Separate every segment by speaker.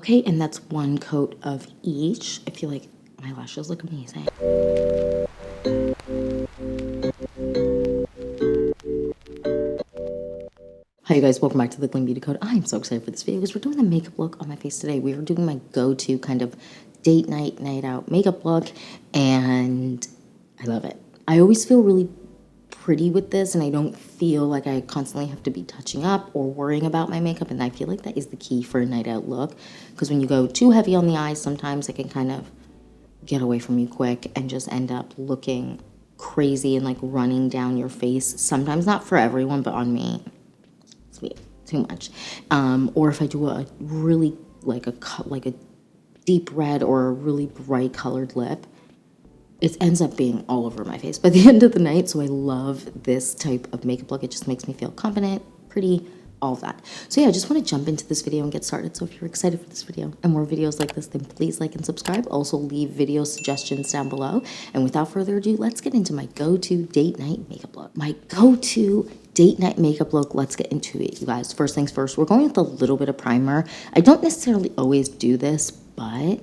Speaker 1: Okay, and that's one coat of each. I feel like my lashes look amazing. Hi you guys, welcome back to the Gleam Beauty Code. I'm so excited for this video because we're doing a makeup look on my face today. We are doing my go-to kind of date night, night out makeup look, and I love it. I always feel really pretty with this, and I don't feel like I constantly have to be touching up or worrying about my makeup, and I feel like that is the key for a night out look, because when you go too heavy on the eyes, sometimes it can kind of get away from you quick and just end up looking crazy and like running down your face. Sometimes, not for everyone, but on me, sweet, too much. Or if I do a really like a deep red or a really bright colored lip, it ends up being all over my face by the end of the night. So I love this type of makeup look. It just makes me feel confident, pretty, all of that. So yeah, I just want to jump into this video and get started. So if you're excited for this video and more videos like this, then please like and subscribe. Also leave video suggestions down below. And without further ado, let's get into my go-to date night makeup look. My go-to date night makeup look, let's get into it, you guys. First things first, we're going with a little bit of primer. I don't necessarily always do this, but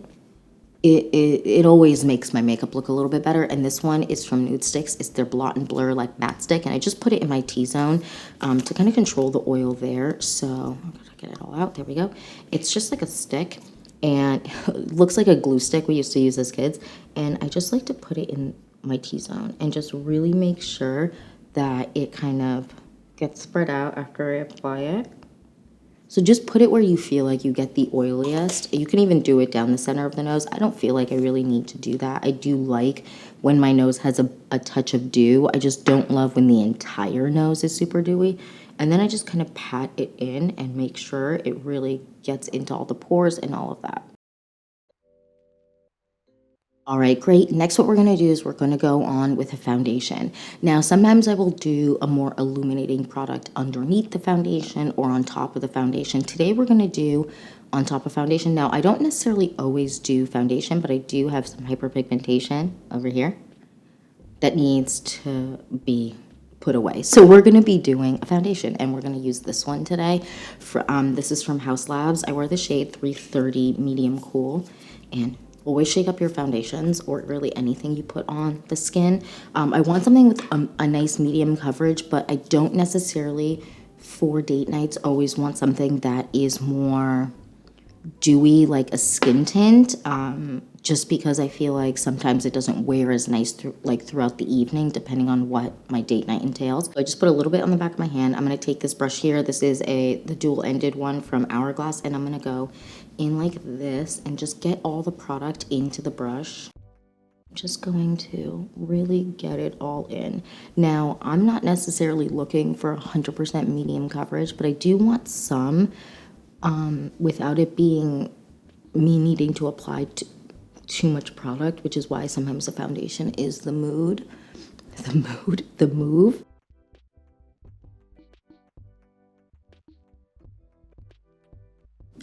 Speaker 1: it always makes my makeup look a little bit better. And this one is from Nude Sticks. It's their Blot and Blur like matte stick, and I just put it in my T-zone to kind of control the oil there. So I'm gonna get it all out. There we go. It's just like a stick, and it looks like a glue stick we used to use as kids. And I just like to put it in my T-zone and just really make sure that it kind of gets spread out after I apply it. So just put it where you feel like you get the oiliest. You can even do it down the center of the nose. I don't feel like I really need to do that. I do like when my nose has a touch of dew. I just don't love when the entire nose is super dewy. And then I just kind of pat it in and make sure it really gets into all the pores and all of that. All right, great. Next, what we're going to do is we're going to go on with a foundation. Now, sometimes I will do a more illuminating product underneath the foundation or on top of the foundation. Today, we're going to do on top of foundation. Now, I don't necessarily always do foundation, but I do have some hyperpigmentation over here that needs to be put away. So we're going to be doing a foundation, and we're going to use this one today. This is from House Labs. I wear the shade 330 Medium Cool, and always shake up your foundations or really anything you put on the skin. I want something with a nice medium coverage, but I don't necessarily, for date nights, always want something that is more dewy, like a skin tint, just because I feel like sometimes it doesn't wear as nice throughout the evening, depending on what my date night entails. So I just put a little bit on the back of my hand. I'm going to take this brush here. This is the dual-ended one from Hourglass, and I'm going to go in like this and just get all the product into the brush. I'm just going to really get it all in. Now, I'm not necessarily looking for 100% medium coverage, but I do want some without it being me needing to apply too much product, which is why sometimes the foundation is the move.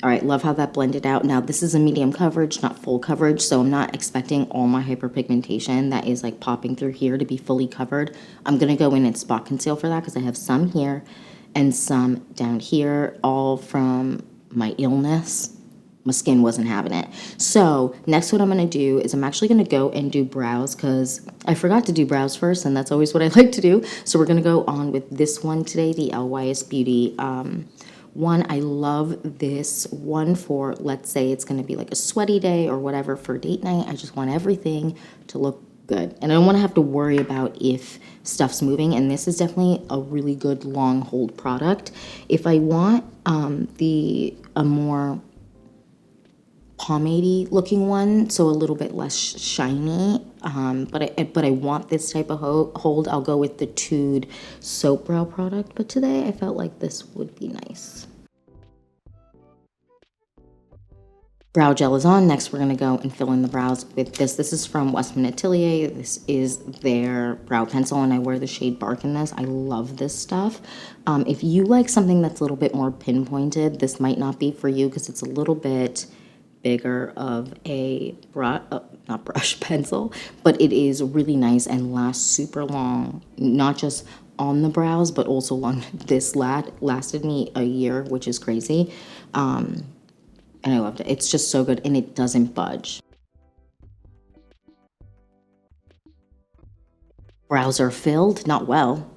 Speaker 1: All right, love how that blended out. Now, this is a medium coverage, not full coverage, so I'm not expecting all my hyperpigmentation that is like popping through here to be fully covered. I'm gonna go in and spot conceal for that because I have some here and some down here, all from my illness. My skin wasn't having it. So next what I'm going to do is I'm actually going to go and do brows because I forgot to do brows first, and that's always what I like to do. So we're going to go on with this one today, the LYS Beauty one. I love this one for, let's say it's going to be like a sweaty day or whatever for date night. I just want everything to look good, and I don't want to have to worry about if stuff's moving. And this is definitely a really good long hold product. If I want a more pomade-y looking one, so a little bit less shiny, but I want this type of hold, I'll go with the Tude soap brow product. But today I felt like this would be nice. Brow gel is on. Next, we're going to go and fill in the brows with this. This is from Westman Atelier. This is their brow pencil, and I wear the shade Bark in this. I love this stuff. If you like something that's a little bit more pinpointed, this might not be for you because it's a little bit bigger of a pencil, but it is really nice and lasts super long, not just on the brows, but also long. This lasted me a year, which is crazy. and I loved it. It's just so good, and it doesn't budge. Brows are filled, not well.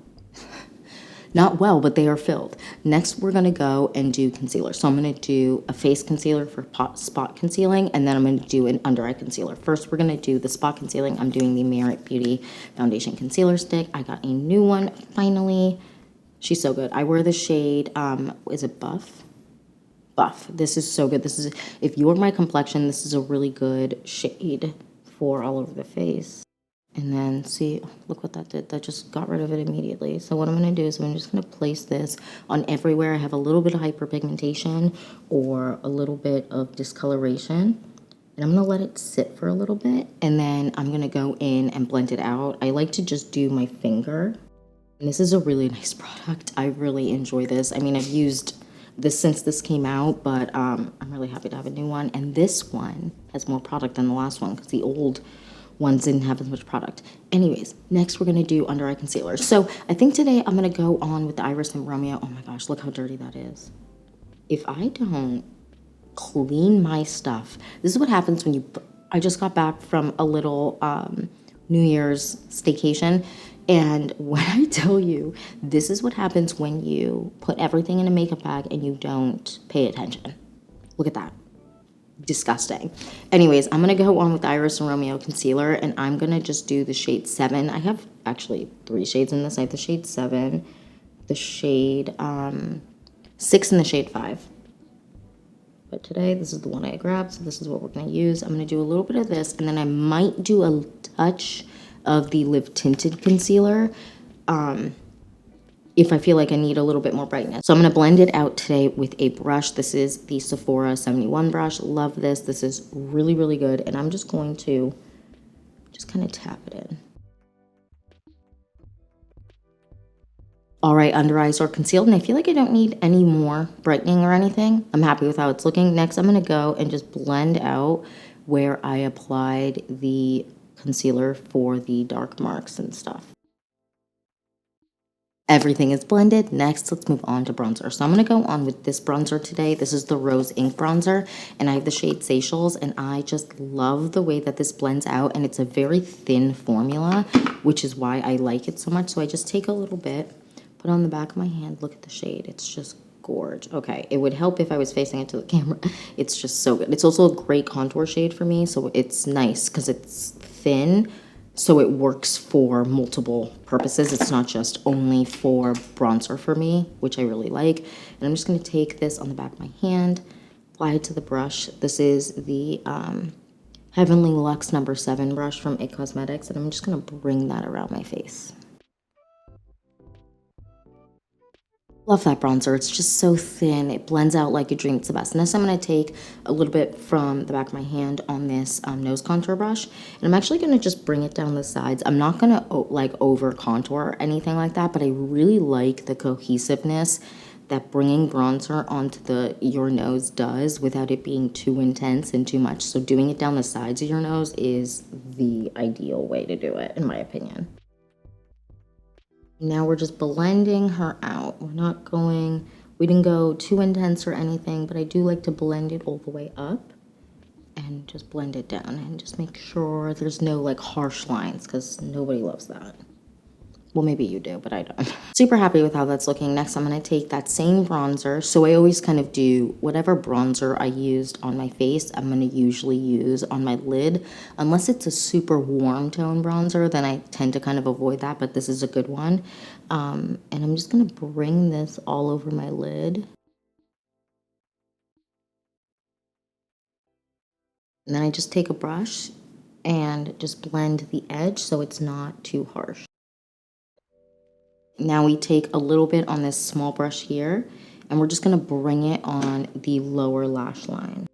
Speaker 1: Not well, but they are filled. Next, we're gonna go and do concealer. So I'm gonna do a face concealer for spot concealing, and then I'm gonna do an under eye concealer. First, we're gonna do the spot concealing. I'm doing the Merit Beauty Foundation Concealer Stick. I got a new one, finally. She's so good. I wear the shade, is it Buff? Buff. This is so good. This is, if you're my complexion, this is a really good shade for all over the face. And then see, look what that did. That just got rid of it immediately. So what I'm going to do is I'm just going to place this on everywhere I have a little bit of hyperpigmentation or a little bit of discoloration. And I'm going to let it sit for a little bit. And then I'm going to go in and blend it out. I like to just do my finger. And this is a really nice product. I really enjoy this. I mean, I've used this since this came out, but I'm really happy to have a new one. And this one has more product than the last one because the old ones didn't have as much product. Anyways, next we're gonna do under eye concealer. So I think today I'm gonna go on with the Iris and Romeo. Oh my gosh, look how dirty that is. If I don't clean my stuff, this is what happens when I just got back from a little New Year's staycation. And when I tell you, this is what happens when you put everything in a makeup bag and you don't pay attention. Look at that. Disgusting. Anyways, I'm gonna go on with the Iris and Romeo concealer, and I'm gonna just do the shade 7. I have actually 3 shades in this. I have the shade 7, the shade 6, and the shade 5. But today, this is the one I grabbed, so this is what we're gonna use. I'm gonna do a little bit of this, and then I might do a touch of the Live Tinted concealer. If I feel like I need a little bit more brightness. So I'm going to blend it out today with a brush. This is the Sephora 71 brush. Love this. This is really, really good. And I'm just going to just kind of tap it in. All right, under eyes are concealed, and I feel like I don't need any more brightening or anything. I'm happy with how it's looking. Next, I'm going to go and just blend out where I applied the concealer for the dark marks and stuff. Everything is blended. Next, let's move on to bronzer. So I'm going to go on with this bronzer today. This is the Rose Ink Bronzer, and I have the shade Seychelles, and I just love the way that this blends out, and it's a very thin formula, which is why I like it so much. So I just take a little bit, put it on the back of my hand. Look at the shade. It's just gorge. Okay, it would help if I was facing it to the camera. It's just so good. It's also a great contour shade for me, so it's nice because it's thin. So it works for multiple purposes. It's not just only for bronzer for me, which I really like. And I'm just going to take this on the back of my hand, apply it to the brush. This is the Heavenly Luxe number 7 brush from IT Cosmetics, and I'm just going to bring that around my face. Love that bronzer. It's just so thin. It blends out like a dream. It's the best. Next, I'm going to take a little bit from the back of my hand on this nose contour brush. And I'm actually going to just bring it down the sides. I'm not going to like over contour or anything like that, but I really like the cohesiveness that bringing bronzer onto your nose does without it being too intense and too much. So doing it down the sides of your nose is the ideal way to do it, in my opinion. Now we're just blending her out. We didn't go too intense or anything, but I do like to blend it all the way up and just blend it down and just make sure there's no like harsh lines because nobody loves that. Well, maybe you do, but I don't. Super happy with how that's looking. Next, I'm going to take that same bronzer. So I always kind of do whatever bronzer I used on my face, I'm going to usually use on my lid. Unless it's a super warm tone bronzer, then I tend to kind of avoid that, but this is a good one. And I'm just going to bring this all over my lid. And then I just take a brush and just blend the edge so it's not too harsh. Now we take a little bit on this small brush here, and we're just going to bring it on the lower lash line.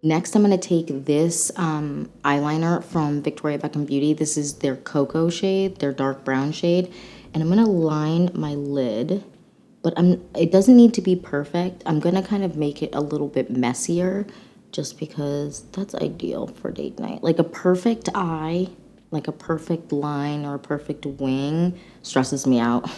Speaker 1: Next, I'm going to take this eyeliner from Victoria Beckham Beauty. This is their Cocoa shade, their dark brown shade, and I'm going to line my lid, but it doesn't need to be perfect. I'm going to kind of make it a little bit messier just because that's ideal for date night. Like a perfect eye, like a perfect line or a perfect wing stresses me out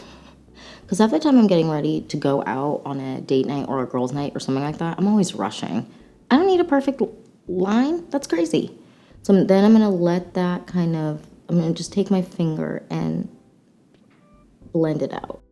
Speaker 1: Because half the time I'm getting ready to go out on a date night or a girls' night or something like that, I'm always rushing. I don't need a perfect line. That's crazy. So then I'm going to let that kind of, I'm going to just take my finger and blend it out.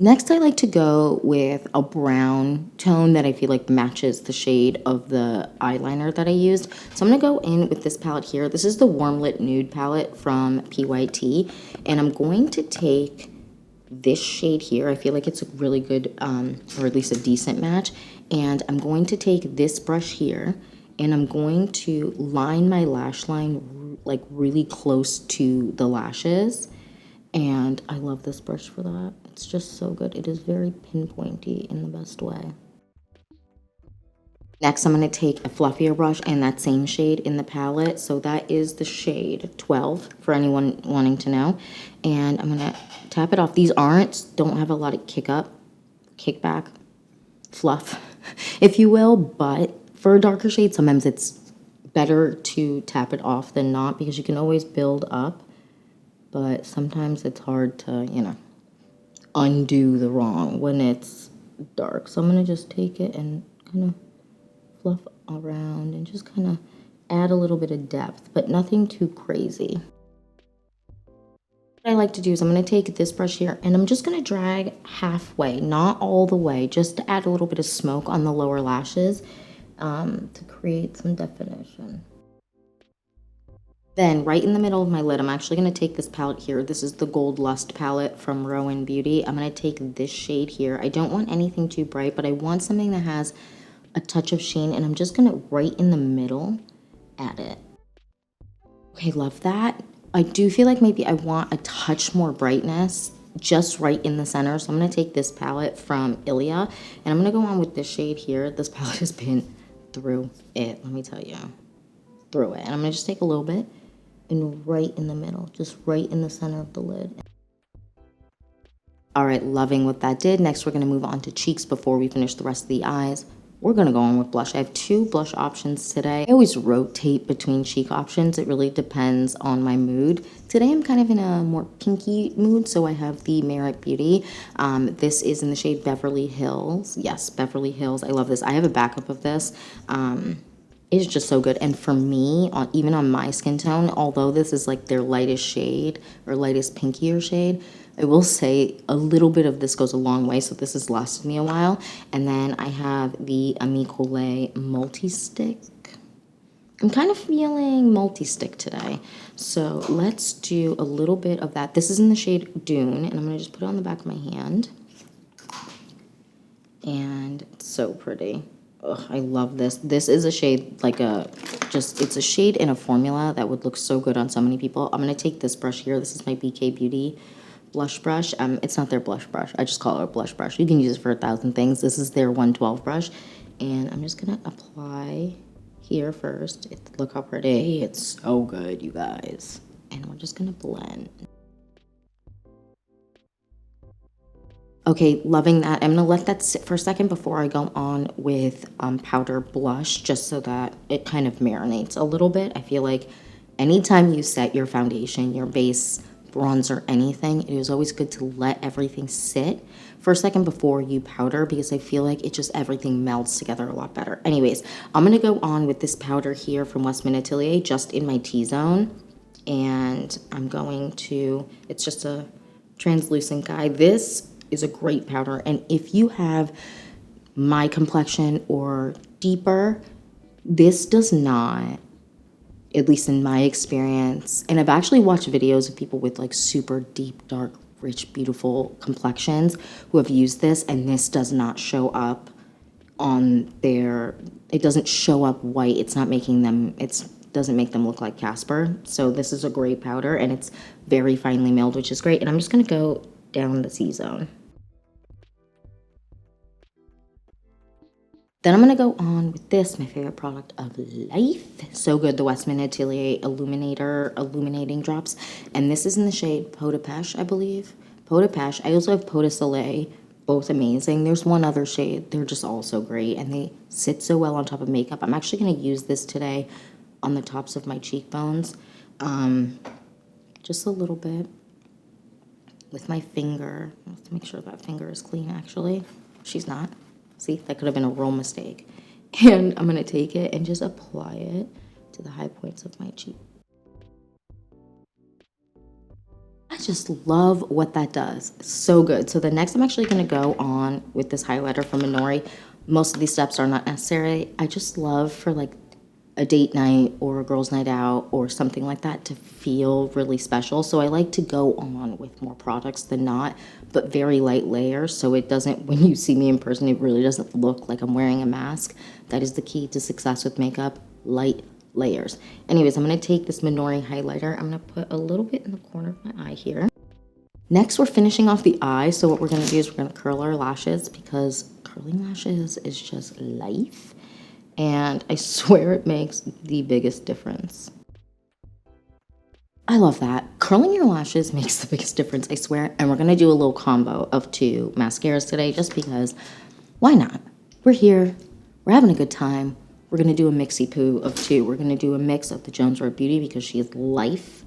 Speaker 1: Next, I like to go with a brown tone that I feel like matches the shade of the eyeliner that I used. So I'm going to go in with this palette here. This is the Warm Lit Nude palette from PYT. And I'm going to take this shade here. I feel like it's a really good, or at least a decent match. And I'm going to take this brush here, and I'm going to line my lash line like really close to the lashes. And I love this brush for that. It's just so good. It is very pinpointy in the best way. Next, I'm going to take a fluffier brush and that same shade in the palette. So that is the shade 12 for anyone wanting to know. And I'm going to tap it off. These don't have a lot of kickback, fluff, if you will. But for a darker shade, sometimes it's better to tap it off than not because you can always build up. But sometimes it's hard to, undo the wrong when it's dark. So I'm going to just take it and kind of fluff around and just kind of add a little bit of depth, but nothing too crazy. What I like to do is I'm going to take this brush here and I'm just going to drag halfway, not all the way, just to add a little bit of smoke on the lower lashes to create some definition. Then right in the middle of my lid, I'm actually going to take this palette here. This is the Gold Lust palette from Rowan Beauty. I'm going to take this shade here. I don't want anything too bright, but I want something that has a touch of sheen, and I'm just going to right in the middle add it. Okay, love that. I do feel like maybe I want a touch more brightness just right in the center. So I'm going to take this palette from Ilia, and I'm going to go on with this shade here. This palette has been through it, let me tell you. Through it. And I'm going to just take a little bit and right in the middle, just right in the center of the lid. All right, loving what that did. Next, we're going to move on to cheeks before we finish the rest of the eyes. We're going to go on with blush. I have 2 blush options today. I always rotate between cheek options. It really depends on my mood. Today, I'm kind of in a more pinky mood, so I have the Merit Beauty. This is in the shade Beverly Hills. Yes, Beverly Hills. I love this. I have a backup of this. It's just so good. And for me, even on my skin tone, although this is like their lightest shade or lightest pinkier shade, I will say a little bit of this goes a long way. So this has lasted me a while. And then I have the Ami Collet Multi-Stick. I'm kind of feeling multi-stick today. So let's do a little bit of that. This is in the shade Dune, and I'm going to just put it on the back of my hand. And it's so pretty. Ugh, I love this. This is a shade it's a shade in a formula that would look so good on so many people. I'm going to take this brush here. This is my BK Beauty blush brush. It's not their blush brush. I just call it a blush brush. You can use it for 1,000 things. This is their 112 brush. And I'm just going to apply here first. Look how pretty. It's so good, you guys. And we're just going to blend. Okay, loving that. I'm going to let that sit for a second before I go on with powder blush, just so that it kind of marinates a little bit. I feel like anytime you set your foundation, your base, bronzer, anything, it is always good to let everything sit for a second before you powder, because I feel like everything melts together a lot better. Anyways, I'm going to go on with this powder here from Westman Atelier, just in my T-zone. And I'm going to, it's just a translucent guy. This is a great powder, and if you have my complexion or deeper, this does not, at least in my experience, and I've actually watched videos of people with like super deep, dark, rich, beautiful complexions who have used this, and this does not show up on their, it doesn't show up white. It's not making them, doesn't make them look like Casper. So this is a great powder, and it's very finely milled, which is great. And I'm just going to go down the C-zone. Then I'm going to go on with this, my favorite product of life. So good, the Westman Atelier Illuminating Drops. And this is in the shade Peau de Pêche, I believe. Peau de Pêche. I also have Peau de Soleil, both amazing. There's one other shade. They're just all so great, and they sit so well on top of makeup. I'm actually going to use this today on the tops of my cheekbones. Just a little bit. with my finger. Let's make sure that finger is clean, actually. She's not. See, that could have been a real mistake. And I'm going to take it and just apply it to the high points of my cheek. I just love what that does. It's so good. So the next I'm actually going to go on with this highlighter from Minori. Most of these steps are not necessary. I just love for like a date night or a girls' night out or something like that to feel really special. So I like to go on with more products than not, but very light layers. So it doesn't, when you see me in person, it really doesn't look like I'm wearing a mask. That is the key to success with makeup, light layers. Anyways, I'm going to take this Minori highlighter. I'm going to put a little bit in the corner of my eye here. Next, we're finishing off the eye. So what we're going to do is we're going to curl our lashes because curling lashes is just life. And I swear it makes the biggest difference. I love that. Curling your lashes makes the biggest difference, I swear. And we're going to do a little combo of 2 mascaras today just because, why not? We're here. We're having a good time. We're going to do a mixy-poo of 2. We're going to do a mix of the Jones Road Beauty because she is life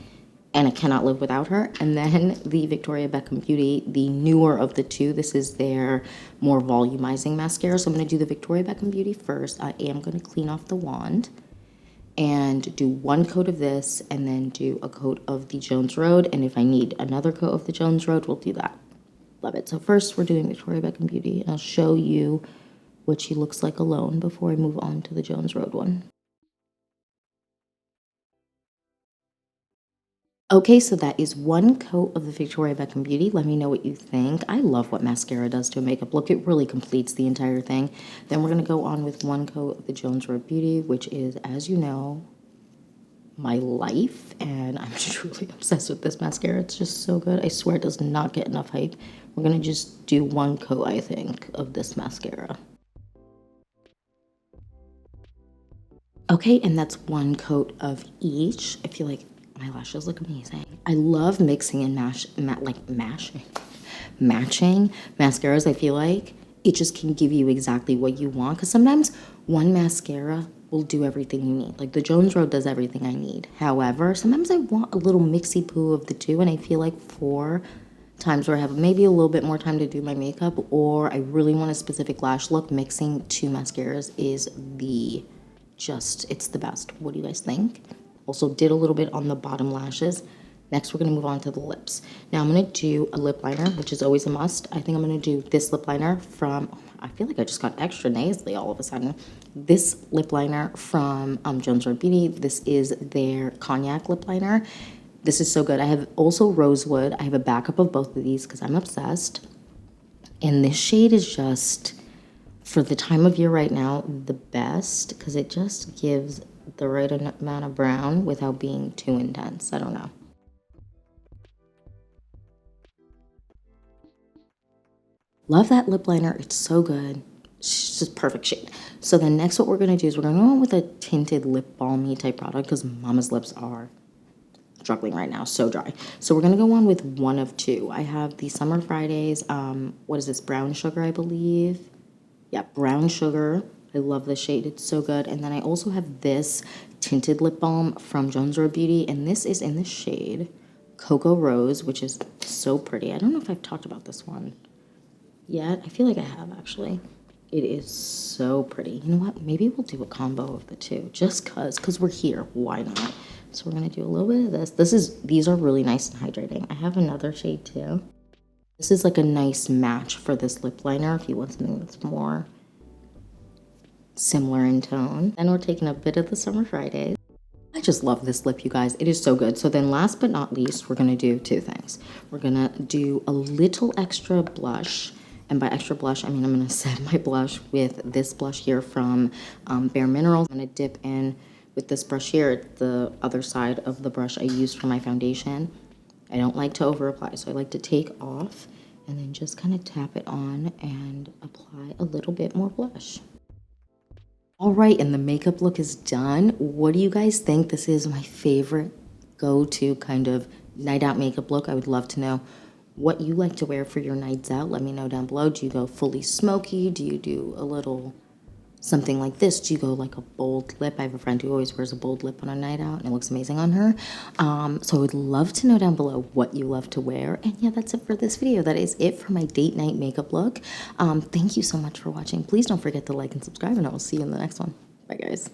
Speaker 1: and I cannot live without her. And then the Victoria Beckham Beauty, the newer of the 2. This is their more volumizing mascara. So I'm going to do the Victoria Beckham Beauty first. I am going to clean off the wand and do 1 coat of this and then do a coat of the Jones Road. And if I need another coat of the Jones Road, we'll do that. Love it. So first we're doing Victoria Beckham Beauty. And I'll show you what she looks like alone before I move on to the Jones Road one. Okay, so that is 1 coat of the Victoria Beckham Beauty. Let me know what you think. I love what mascara does to a makeup look. It really completes the entire thing. Then we're going to go on with 1 coat of the Jones Road Beauty, which is, as you know, my life. And I'm truly obsessed with this mascara. It's just so good. I swear it does not get enough hype. We're going to just do 1 coat, I think, of this mascara. Okay, and that's 1 coat of each. I feel like my lashes look amazing. I love mixing and matching mascaras. I feel like it just can give you exactly what you want. Because sometimes one mascara will do everything you need. Like the Jones Road does everything I need. However, sometimes I want a little mixy-poo of the 2. And I feel like for times where I have maybe a little bit more time to do my makeup or I really want a specific lash look, mixing 2 mascaras is it's the best. What do you guys think? Also did a little bit on the bottom lashes. Next, we're going to move on to the lips. Now, I'm going to do a lip liner, which is always a must. I think I'm going to do this lip liner from, I feel like I just got extra nasally all of a sudden. This lip liner from Jones Road Beauty. This is their cognac lip liner. This is so good. I have also rosewood. I have a backup of both of these because I'm obsessed. And this shade is just, for the time of year right now, the best because it just gives the right amount of brown without being too intense. I don't know. Love that lip liner. It's so good. It's just perfect shade. So then next what we're going to do is we're going to go on with a tinted lip balmy type product because mama's lips are struggling right now, so dry. So we're going to go on with 1 of 2. I have the Summer Fridays, what is this, brown sugar, I believe. Yeah, brown sugar. I love this shade. It's so good. And then I also have this tinted lip balm from Jones Road Beauty. And this is in the shade Cocoa Rose, which is so pretty. I don't know if I've talked about this one yet. I feel like I have, actually. It is so pretty. You know what? Maybe we'll do a combo of the 2 just because we're here. Why not? So we're going to do a little bit of this. These are really nice and hydrating. I have another shade too. This is like a nice match for this lip liner if you want something that's more similar in tone. And we're taking a bit of the Summer Fridays. I just love this lip, you guys. It is so good. So then last but not least, we're going to do 2 things. We're going to do a little extra blush. And by extra blush, I mean I'm going to set my blush with this blush here from Bare Minerals. I'm going to dip in with this brush here, the other side of the brush I used for my foundation. I don't like to over apply, so I like to take off and then just kind of tap it on and apply a little bit more blush. All right, and the makeup look is done. What do you guys think? This is my favorite go-to kind of night out makeup look. I would love to know what you like to wear for your nights out. Let me know down below. Do you go fully smoky? Do you do a little something like this? Do you go like a bold lip? I have a friend who always wears a bold lip on a night out and it looks amazing on her. So I would love to know down below what you love to wear. And yeah, that's it for this video. That is it for my date night makeup look. Thank you so much for watching. Please don't forget to like and subscribe, and I will see you in the next one. Bye guys.